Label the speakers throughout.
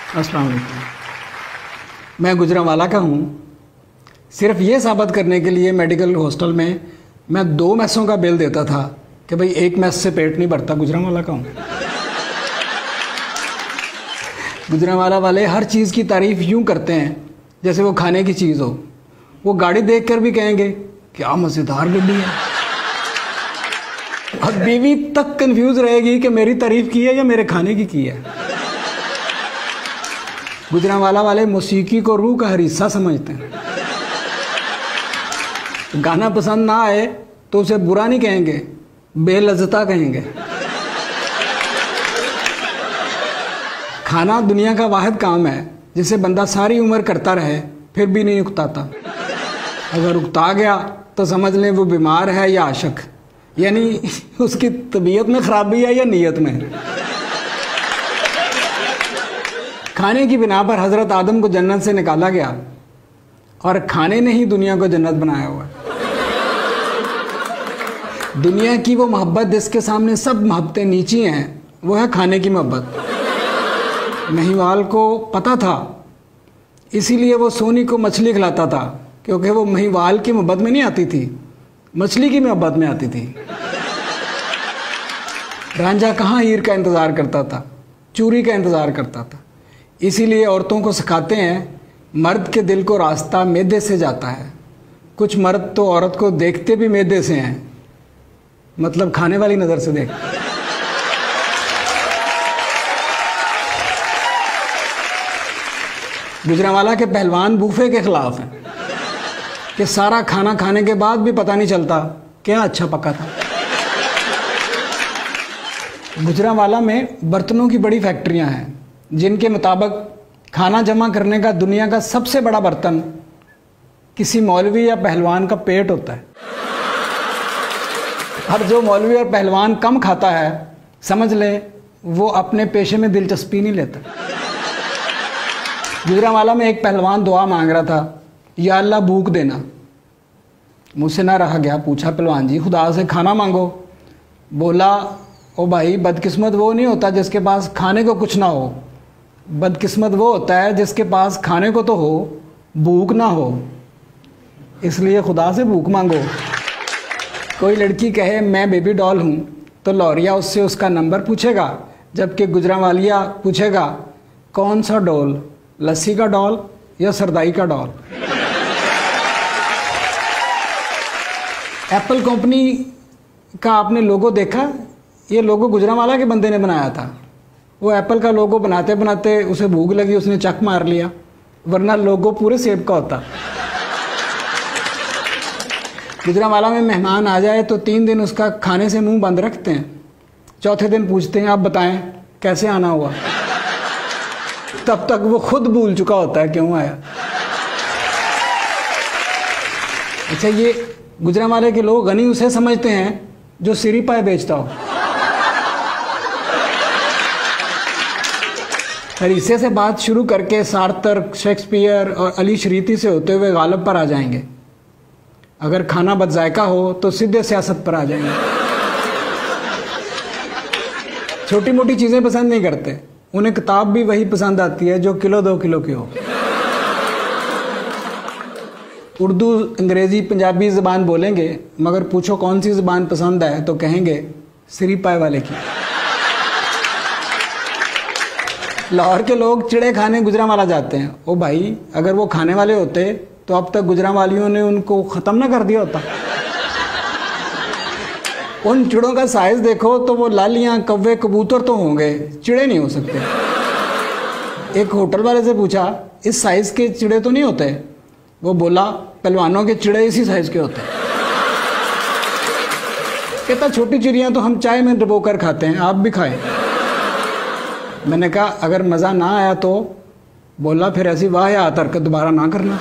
Speaker 1: अस्सलाम वालेकुम। मैं गुजरांवाला का हूँ। सिर्फ ये साबित करने के लिए मेडिकल हॉस्टल में मैं 2 मैसों का बिल देता था कि भाई 1 मैस से पेट नहीं भरता। गुजरांवाला का हूँ। गुजरांवाला वाले हर चीज़ की तारीफ़ यूँ करते हैं जैसे वो खाने की चीज़ हो। वो गाड़ी देख कर भी कहेंगे क्या मज़ेदार गाड़ी है। और बीवी तक कंफ्यूज रहेगी कि मेरी तारीफ़ की है या मेरे खाने की है। गुजरांवाला वाले मौसीकी को रूह का हर हिस्सा समझते हैं। गाना पसंद ना आए तो उसे बुरा नहीं कहेंगे, बेलज्जता कहेंगे। खाना दुनिया का वाहिद काम है जिसे बंदा सारी उम्र करता रहे फिर भी नहीं उकताता। अगर उकता गया तो समझ लें वो बीमार है या आशिक, यानी उसकी तबीयत में खराबी है या नीयत में। खाने की बिना पर हज़रत आदम को जन्नत से निकाला गया और खाने ने ही दुनिया को जन्नत बनाया हुआ है। दुनिया की वो मोहब्बत जिसके सामने सब मोहब्बतें नीची हैं, वो है खाने की मोहब्बत। महिवाल को पता था, इसीलिए वो सोनी को मछली खिलाता था, क्योंकि वो महिवाल की मोहब्बत में नहीं आती थी, मछली की मोहब्बत में आती थी। रांझा कहाँ हीर का इंतज़ार करता था, चूरी का इंतज़ार करता था। इसीलिए औरतों को सिखाते हैं मर्द के दिल को रास्ता मैदे से जाता है। कुछ मर्द तो औरत को देखते भी मैदे से हैं, मतलब खाने वाली नज़र से देख। गुजरांवाला के पहलवान बूफे के खिलाफ हैं कि सारा खाना खाने के बाद भी पता नहीं चलता क्या अच्छा पका था। गुजरांवाला में बर्तनों की बड़ी फैक्ट्रियां हैं जिनके मुताबिक खाना जमा करने का दुनिया का सबसे बड़ा बर्तन किसी मौलवी या पहलवान का पेट होता है। और जो मौलवी और पहलवान कम खाता है, समझ लें वो अपने पेशे में दिलचस्पी नहीं लेता। गुजरांवाला में एक पहलवान दुआ मांग रहा था, या अल्लाह भूख देना। मुझसे ना रहा गया, पूछा पहलवान जी खुदा से खाना मांगो। बोला ओ भाई, बदकिस्मत वो नहीं होता जिसके पास खाने को कुछ ना हो, बदकिस्मत वो होता है जिसके पास खाने को तो हो, भूख ना हो। इसलिए खुदा से भूख मांगो। कोई लड़की कहे मैं बेबी डॉल हूँ तो लौरिया उससे उसका नंबर पूछेगा, जबकि गुजरांवालिया पूछेगा कौन सा डॉल, लस्सी का डॉल या सरदाई का डॉल। एप्पल कंपनी का आपने लोगो देखा? ये लोगो गुजरांवाला के बंदे ने बनाया था। वो एप्पल का लोगो बनाते बनाते उसे भूख लगी, उसने चक मार लिया, वरना लोगो पूरे सेब का होता। गुजरांवाला में मेहमान आ जाए तो 3 दिन उसका खाने से मुंह बंद रखते हैं। चौथे दिन पूछते हैं आप बताएं कैसे आना हुआ। तब तक वो खुद भूल चुका होता है क्यों आया। अच्छा, ये गुजरांवाले के लोग गनी उसे समझते हैं जो सिरी पाए बेचता हो। हरीसे से बात शुरू करके सार्थर, शेक्सपियर और अली शरीती से होते हुए गालिब पर आ जाएंगे। अगर खाना बदजायका हो तो सीधे सियासत पर आ जाएंगे। छोटी मोटी चीज़ें पसंद नहीं करते, उन्हें किताब भी वही पसंद आती है जो किलो 2 किलो की हो। उर्दू, अंग्रेज़ी, पंजाबी ज़बान बोलेंगे, मगर पूछो कौन सी ज़बान पसंद है तो कहेंगे सिरी पाए वाले की। लाहौर के लोग चिड़े खाने गुजरांवाला जाते हैं। ओ भाई, अगर वो खाने वाले होते तो अब तक गुजरांवालियों ने उनको ख़त्म ना कर दिया होता। उन चिड़ों का साइज़ देखो तो वो लालियाँ, कौवे, कबूतर तो होंगे, चिड़े नहीं हो सकते। एक होटल वाले से पूछा इस साइज़ के चिड़े तो नहीं होते? वो बोला पहलवानों के चिड़े इसी साइज़ के होते हैं। कहता छोटी चिड़ियाँ तो हम चाय में डुबो कर खाते हैं, आप भी खाएं। मैंने कहा अगर मज़ा ना आया तो? बोला फिर ऐसी वाह या हरकत दोबारा ना करना।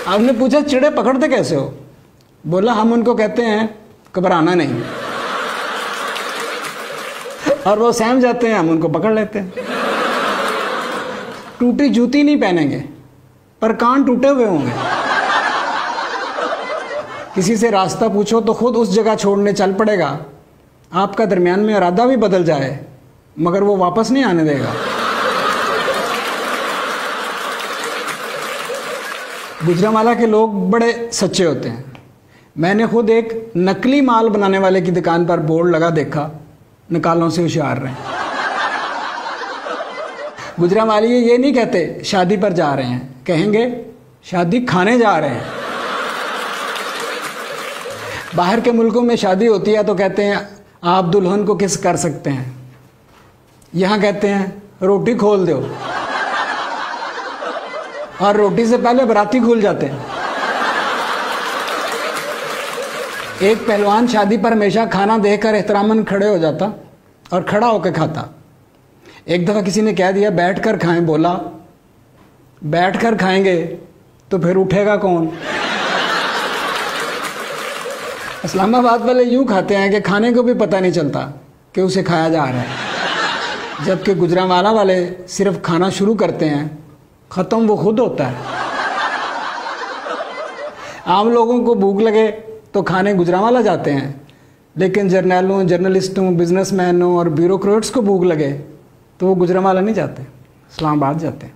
Speaker 1: आपने पूछा चिड़े पकड़ते कैसे हो? बोला हम उनको कहते हैं घबराना नहीं, और वो सहम जाते हैं, हम उनको पकड़ लेते हैं। टूटी जूती नहीं पहनेंगे पर कान टूटे हुए होंगे। किसी से रास्ता पूछो तो खुद उस जगह छोड़ने चल पड़ेगा। आपका दरमियान में इरादा भी बदल जाए मगर वो वापस नहीं आने देगा। गुजरांवाला के लोग बड़े सच्चे होते हैं। मैंने खुद एक नकली माल बनाने वाले की दुकान पर बोर्ड लगा देखा, निकालों से होशियार रहे। गुजरांवाली ये नहीं कहते शादी पर जा रहे हैं, कहेंगे शादी खाने जा रहे हैं। बाहर के मुल्कों में शादी होती है तो कहते हैं आप दुल्हन को किस कर सकते हैं, यहाँ कहते हैं रोटी खोल दो, और रोटी से पहले बराती खुल जाते हैं। एक पहलवान शादी पर हमेशा खाना देखकर एहतरामन खड़े हो जाता और खड़ा होकर खाता। एक दफ़ा किसी ने कह दिया बैठकर खाएं, बोला बैठकर खाएंगे तो फिर उठेगा कौन। इस्लामाबाद वाले यूँ खाते हैं कि खाने को भी पता नहीं चलता कि उसे खाया जा रहा है, जबकि गुजरांवाला वाले सिर्फ खाना शुरू करते हैं, ख़त्म वो खुद होता है। आम लोगों को भूख लगे तो खाने गुजरांवाला जाते हैं, लेकिन जर्नलों, जर्नलिस्टों, बिजनेसमैनों और ब्यूरोक्रेट्स को भूख लगे तो वो गुजरांवाला नहीं जाते, इस्लामाबाद जाते हैं।